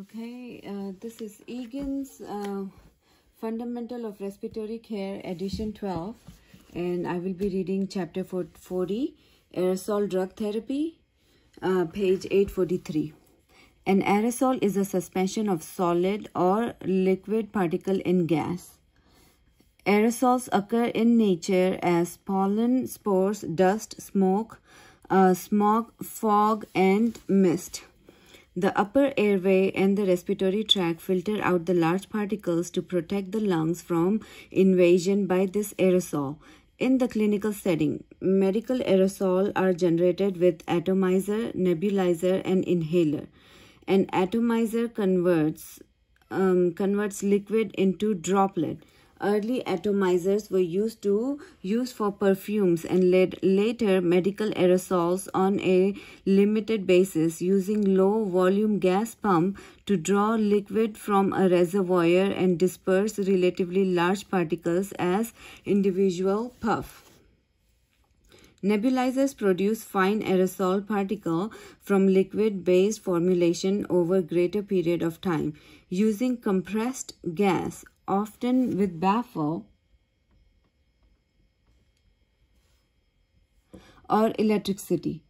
Okay, this is Egan's Fundamental of Respiratory Care, edition 12, and I will be reading chapter 40, Aerosol Drug Therapy, page 843. An aerosol is a suspension of solid or liquid particle in gas. Aerosols occur in nature as pollen, spores, dust, smoke, smog, fog, and mist. The upper airway and the respiratory tract filter out the large particles to protect the lungs from invasion by this aerosol. In the clinical setting, medical aerosols are generated with atomizer, nebulizer, and inhaler. An atomizer converts liquid into droplet. Early atomizers were used for perfumes and later medical aerosols on a limited basis, using low-volume gas pump to draw liquid from a reservoir and disperse relatively large particles as individual puff. Nebulizers produce fine aerosol particle from liquid-based formulation over greater period of time, using compressed gas, often with baffle or electricity.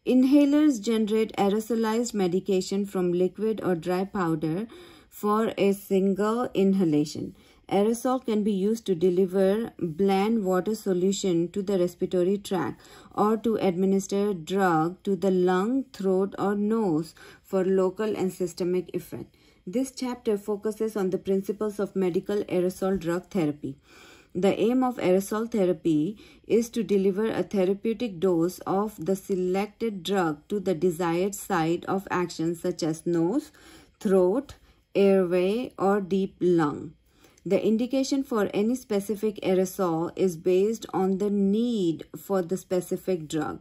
Inhalers generate aerosolized medication from liquid or dry powder for a single inhalation. Aerosol can be used to deliver bland water solution to the respiratory tract or to administer drug to the lung, throat, or nose for local and systemic effect. This chapter focuses on the principles of medical aerosol drug therapy. The aim of aerosol therapy is to deliver a therapeutic dose of the selected drug to the desired site of action such as nose, throat, airway, or deep lung. The indication for any specific aerosol is based on the need for the specific drug.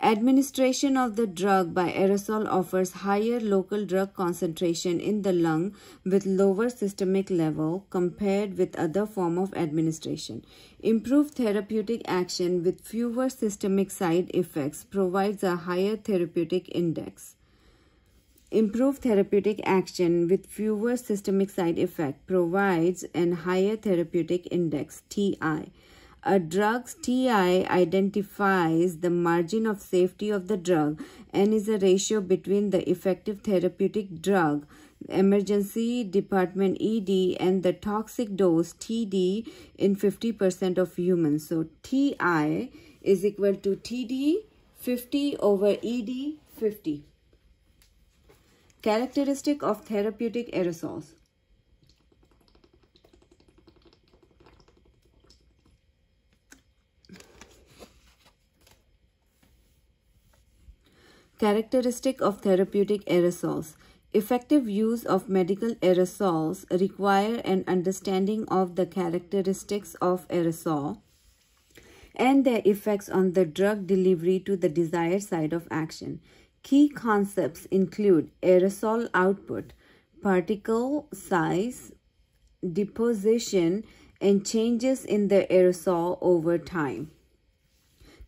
Administration of the drug by aerosol offers higher local drug concentration in the lung with lower systemic level compared with other form of administration. Improved therapeutic action with fewer systemic side effects provides a higher therapeutic index. Improved therapeutic action with fewer systemic side effects provides a higher therapeutic index, TI. A drug's TI identifies the margin of safety of the drug and is a ratio between the effective therapeutic drug, emergency department ED, and the toxic dose TD in 50% of humans. So TI is equal to TD 50 over ED 50. Characteristic of therapeutic aerosols. Characteristic of therapeutic aerosols. Effective use of medical aerosols require an understanding of the characteristics of aerosol and their effects on the drug delivery to the desired site of action. Key concepts include aerosol output, particle size, deposition, and changes in the aerosol over time.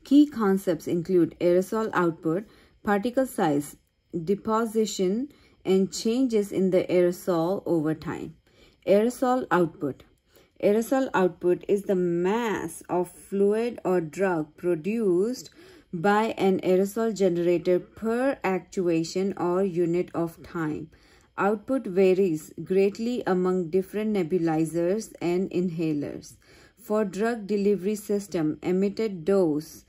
Key concepts include aerosol output, particle size, deposition, and changes in the aerosol over time. Aerosol output. Aerosol output is the mass of fluid or drug produced by an aerosol generator per actuation or unit of time. Output varies greatly among different nebulizers and inhalers. For drug delivery system, emitted dose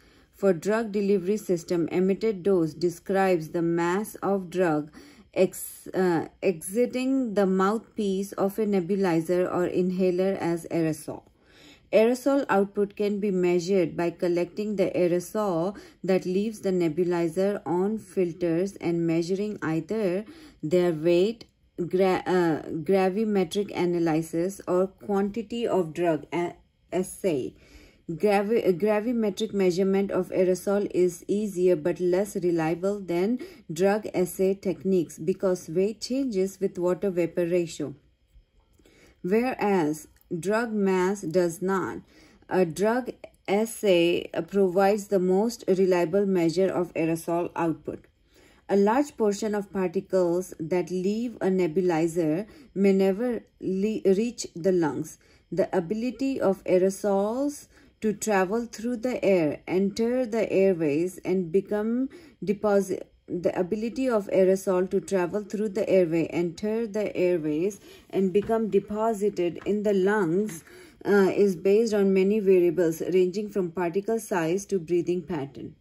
describes the mass of drug exiting the mouthpiece of a nebulizer or inhaler as aerosol. Aerosol output can be measured by collecting the aerosol that leaves the nebulizer on filters and measuring either their weight, gravimetric analysis, or quantity of drug assay. Gravimetric measurement of aerosol is easier but less reliable than drug assay techniques because weight changes with water vapor ratio, whereas drug mass does not. A drug assay provides the most reliable measure of aerosol output. A large portion of particles that leave a nebulizer may never reach the lungs. The ability of aerosols to travel through the air, enter the airways, and become deposited. The ability of aerosol to travel through the airway, enter the airways, and become deposited in the lungs is based on many variables ranging from particle size to breathing pattern.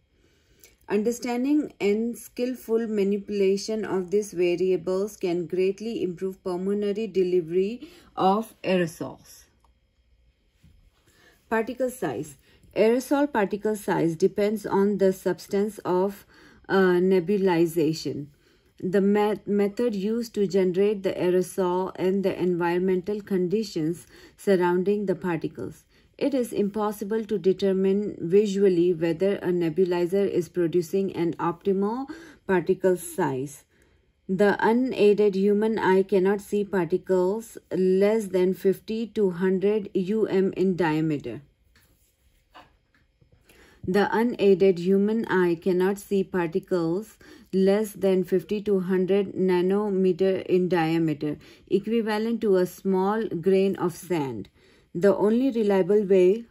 Understanding and skillful manipulation of these variables can greatly improve pulmonary delivery of aerosols. Particle size. Aerosol particle size depends on the substance of nebulization, the method used to generate the aerosol, and the environmental conditions surrounding the particles. It is impossible to determine visually whether a nebulizer is producing an optimal particle size. The unaided human eye cannot see particles less than 50 to 100 in diameter. The unaided human eye cannot see particles less than 50 to 100 nanometer in diameter, equivalent to a small grain of sand. The only reliable way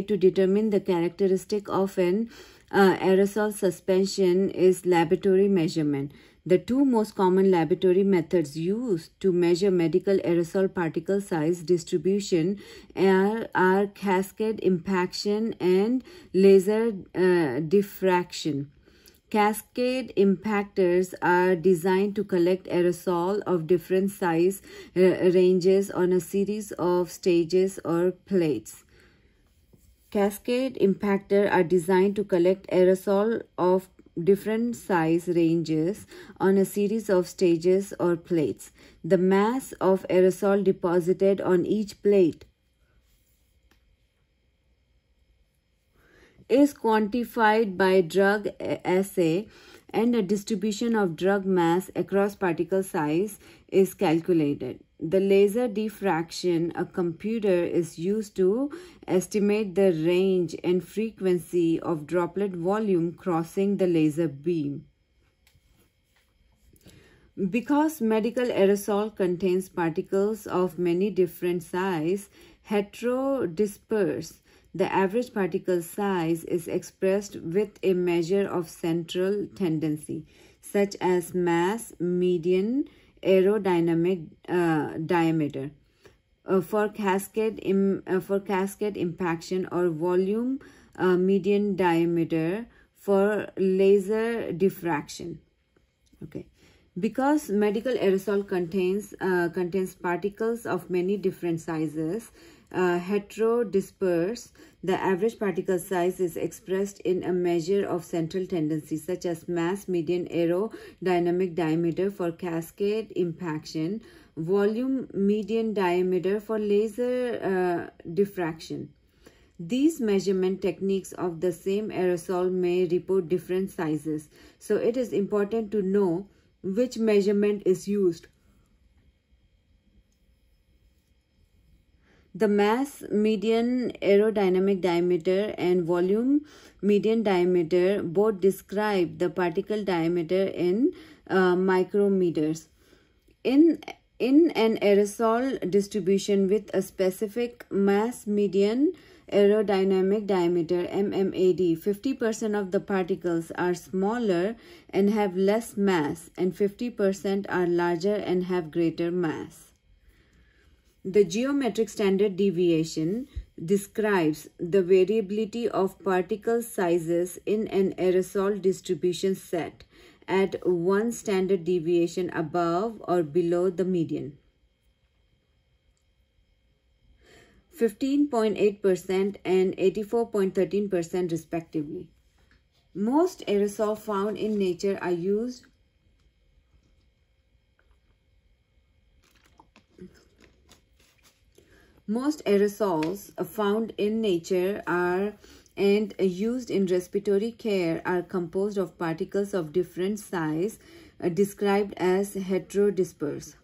to determine the characteristic of an aerosol suspension is laboratory measurement. The two most common laboratory methods used to measure medical aerosol particle size distribution are cascade impaction and laser diffraction. Cascade impactors are designed to collect aerosol of different size ranges on a series of stages or plates. Cascade impactors are designed to collect aerosol of different size ranges on a series of stages or plates. The mass of aerosol deposited on each plate is quantified by drug assay, and a distribution of drug mass across particle size is calculated. The laser diffraction, a computer is used to estimate the range and frequency of droplet volume crossing the laser beam. Because medical aerosol contains particles of many different size, heterodisperse, the average particle size is expressed with a measure of central tendency, such as mass, median, aerodynamic diameter. For cascade impaction, or volume, median diameter for laser diffraction. Okay. Because medical aerosol contains particles of many different sizes, heterodisperse, the average particle size is expressed in a measure of central tendency, such as mass, median, aerodynamic diameter for cascade impaction, volume, median diameter for laser diffraction. These measurement techniques of the same aerosol may report different sizes, so it is important to know which measurement is used. The mass, median, aerodynamic diameter, and volume, median diameter both describe the particle diameter in micrometers. In an aerosol distribution with a specific mass, median, aerodynamic diameter MMAD, 50% of the particles are smaller and have less mass, and 50% are larger and have greater mass. The geometric standard deviation describes the variability of particle sizes in an aerosol distribution set at one standard deviation above or below the median. 15.8% and 84.13% respectively. Most aerosols found in nature are used Most aerosols found in nature and used in respiratory care are composed of particles of different size, described as heterodisperse.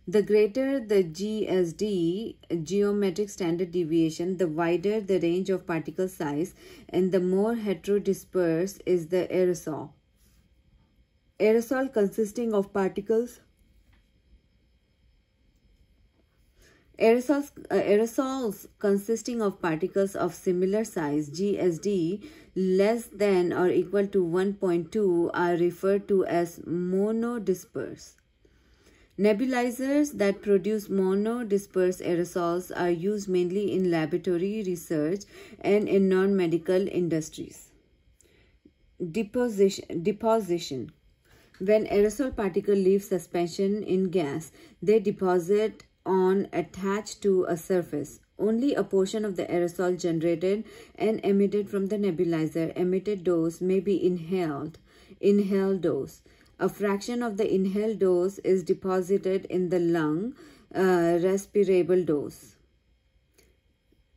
The greater the GSD, geometric standard deviation, the wider the range of particle size and the more heterodispersed is the aerosol. Aerosols consisting of particles of similar size, GSD, less than or equal to 1.2 are referred to as monodisperse. Nebulizers that produce monodisperse aerosols are used mainly in laboratory research and in non-medical industries. Deposition. When aerosol particles leave suspension in gas, they deposit on attached to a surface. Only a portion of the aerosol generated and emitted from the nebulizer emitted dose may be inhaled dose. A fraction of the inhaled dose is deposited in the lung, respirable dose.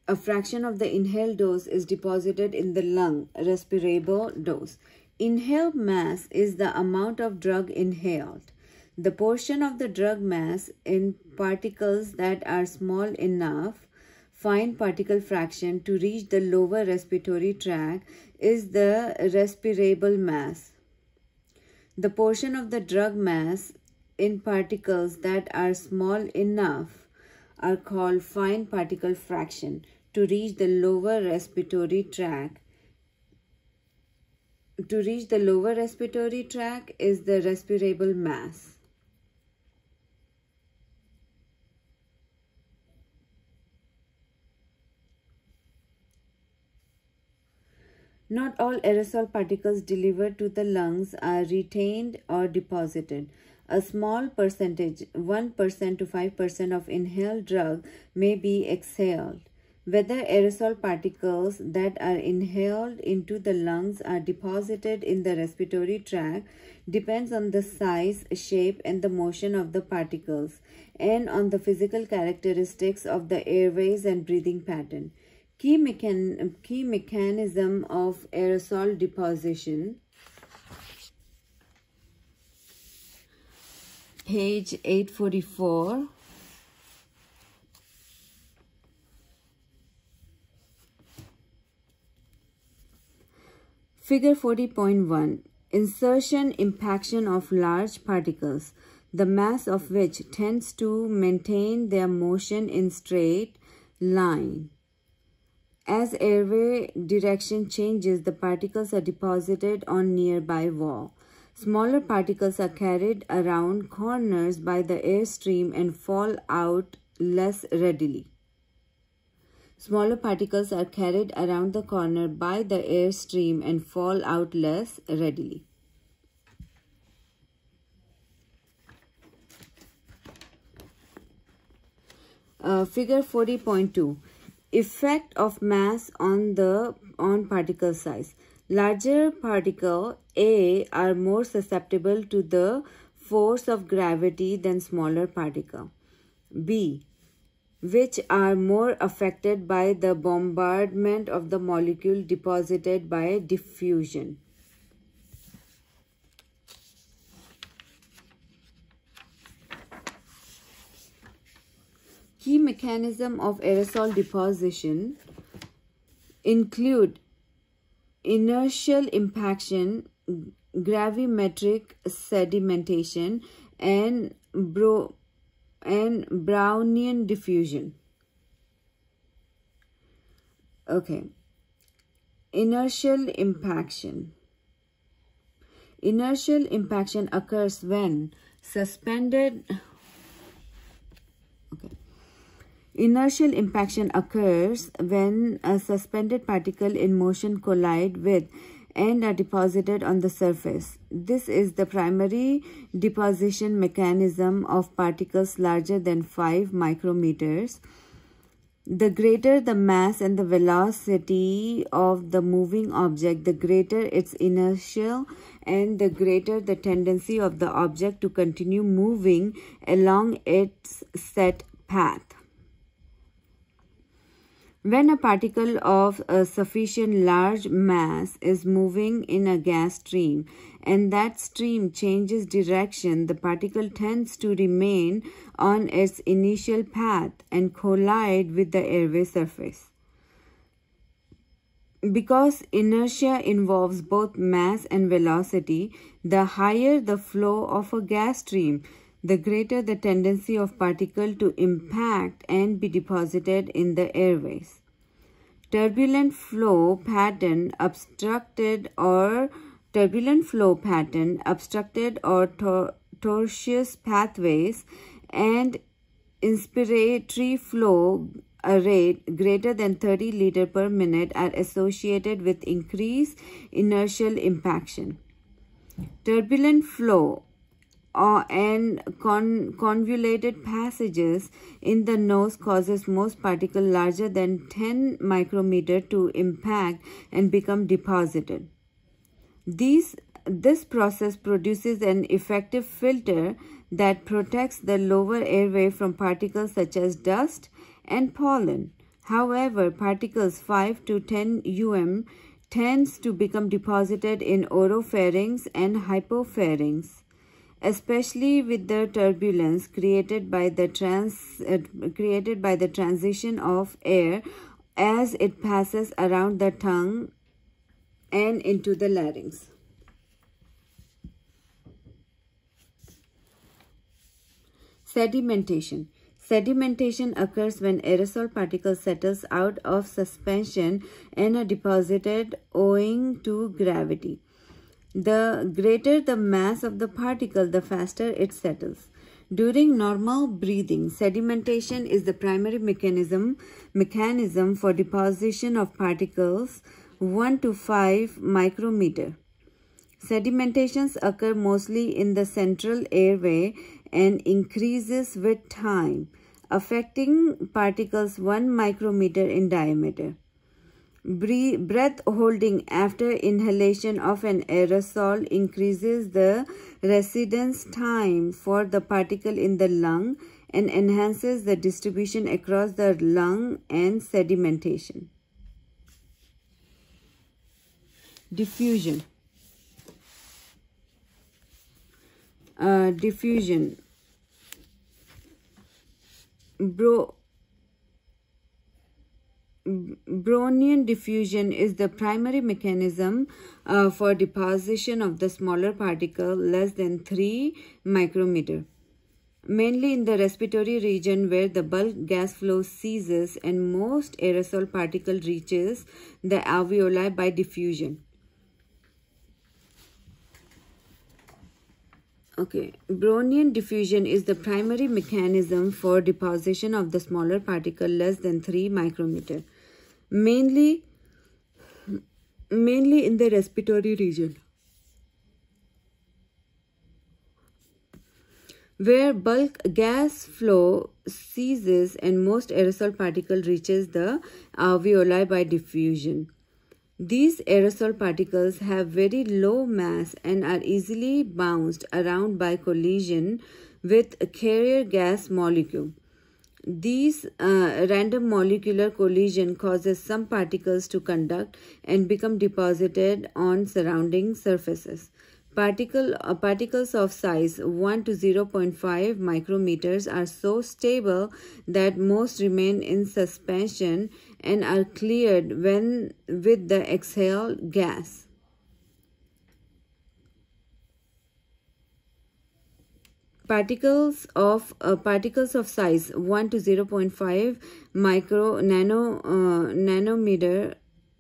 A fraction of the inhaled dose is deposited in the lung, respirable dose. Inhaled mass is the amount of drug inhaled. The portion of the drug mass in particles that are small enough, fine particle fraction, to reach the lower respiratory tract is the respirable mass. The portion of the drug mass in particles that are small enough are called fine particle fraction to reach the lower respiratory tract. To reach the lower respiratory tract is the respirable mass. Not all aerosol particles delivered to the lungs are retained or deposited. A small percentage, 1% to 5% of inhaled drug, may be exhaled. Whether aerosol particles that are inhaled into the lungs are deposited in the respiratory tract depends on the size, shape, and the motion of the particles, and on the physical characteristics of the airways and breathing pattern. Key mechanism of aerosol deposition. Page 844. Figure 40.1. Insertion impaction of large particles, the mass of which tends to maintain their motion in straight line. As airway direction changes, the particles are deposited on nearby wall. Smaller particles are carried around corners by the airstream and fall out less readily. Smaller particles are carried around the corner by the airstream and fall out less readily. Figure 40.2. Effect of mass on particle size. Larger particle A are more susceptible to the force of gravity than smaller particle B, which are more affected by the bombardment of the molecule deposited by diffusion. Key mechanism of aerosol deposition include inertial impaction, gravimetric sedimentation, and Brownian diffusion. Okay. Inertial impaction. Inertial impaction occurs when suspended. Inertial impaction occurs when a suspended particle in motion collide with and are deposited on the surface. This is the primary deposition mechanism of particles larger than 5 micrometers. The greater the mass and the velocity of the moving object, the greater its inertia and the greater the tendency of the object to continue moving along its set path. When a particle of a sufficient large mass is moving in a gas stream and that stream changes direction, the particle tends to remain on its initial path and collide with the airway surface. Because inertia involves both mass and velocity, the higher the flow of a gas stream, the greater the tendency of particle to impact and be deposited in the airways. Turbulent flow pattern obstructed or tortuous pathways and inspiratory flow a rate greater than 30 liters per minute are associated with increased inertial impaction. Turbulent flow and convoluted passages in the nose causes most particles larger than 10 micrometer to impact and become deposited. This process produces an effective filter that protects the lower airway from particles such as dust and pollen. However, particles 5 to 10 tends to become deposited in oropharynx and hypopharynx, especially with the turbulence created by the transition of air as it passes around the tongue and into the larynx. Sedimentation. Sedimentation occurs when aerosol particles settles out of suspension and are deposited owing to gravity. The greater the mass of the particle, the faster it settles. During normal breathing, sedimentation is the primary mechanism for deposition of particles 1 to 5 micrometer. Sedimentations occur mostly in the central airway and increases with time, affecting particles 1 micrometer in diameter. Breath holding after inhalation of an aerosol increases the residence time for the particle in the lung and enhances the distribution across the lung and sedimentation. Diffusion. Brownian diffusion is the primary mechanism for deposition of the smaller particle less than 3 micrometer, mainly in the respiratory region where the bulk gas flow ceases and most aerosol particle reaches the alveoli by diffusion. Brownian diffusion is the primary mechanism for deposition of the smaller particle less than 3 micrometer, mainly in the respiratory region, where bulk gas flow ceases and most aerosol particle reaches the alveoli by diffusion. These aerosol particles have very low mass and are easily bounced around by collision with a carrier gas molecule. These random molecular collision causes some particles to conduct and become deposited on surrounding surfaces. Particles of size 1 to 0.5 micrometers are so stable that most remain in suspension and are cleared with the exhaled gas. Particles of size 1 to 0.5 nanometer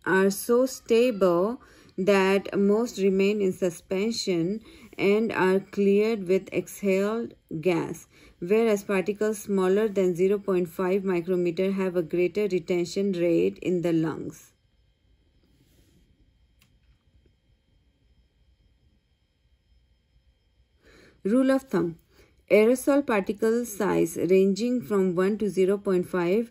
are so stable that most remain in suspension and are cleared with exhaled gas, whereas particles smaller than 0.5 micrometer have a greater retention rate in the lungs. Rule of thumb. Aerosol particle size ranging from 1 to 0.5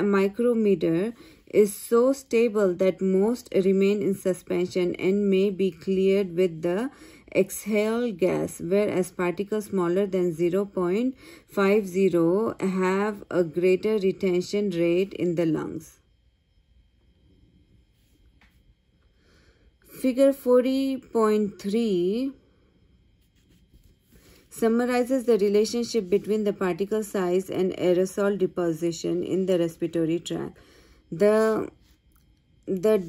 micrometer is so stable that most remain in suspension and may be cleared with the exhale gas, whereas particles smaller than 0.50 have a greater retention rate in the lungs. Figure 40.3 summarizes the relationship between the particle size and aerosol deposition in the respiratory tract. The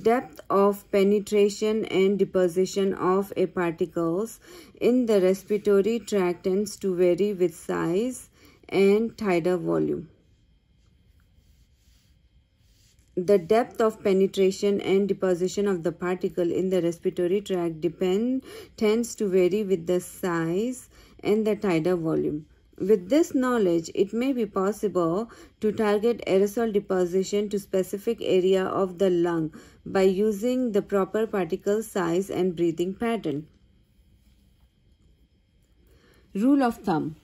depth of penetration and deposition of a particles in the respiratory tract tends to vary with size and tidal volume. The depth of penetration and deposition of the particle in the respiratory tract tends to vary with the size and the tidal volume. With this knowledge, it may be possible to target aerosol deposition to specific area of the lung by using the proper particle size and breathing pattern. Rule of thumb.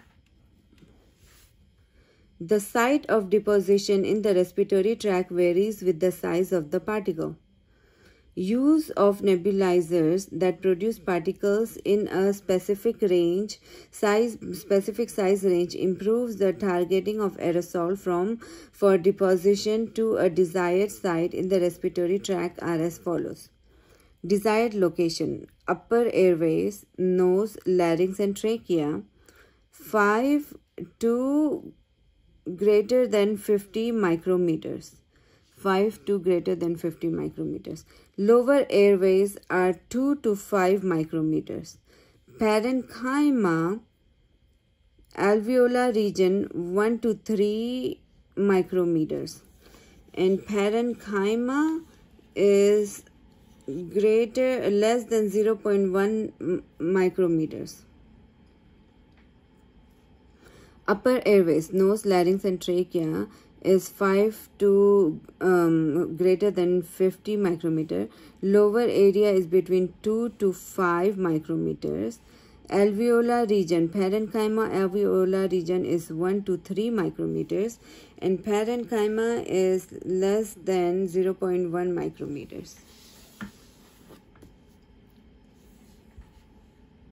The site of deposition in the respiratory tract varies with the size of the particle. Use of nebulizers that produce particles in a specific size range improves the targeting of aerosol for deposition to a desired site in the respiratory tract are as follows. Desired location: upper airways, nose, larynx and trachea, 5 to greater than 50 micrometers. 5 to greater than 50 micrometers. Lower airways are 2 to 5 micrometers. Parenchyma, alveolar region 1 to 3 micrometers. And parenchyma is less than 0.1 micrometers. Upper airways, nose, larynx and trachea is 5 to greater than 50 micrometer. Lower area is between 2 to 5 micrometers. Alveolar region, parenchyma alveolar region is 1 to 3 micrometers and parenchyma is less than 0.1 micrometers.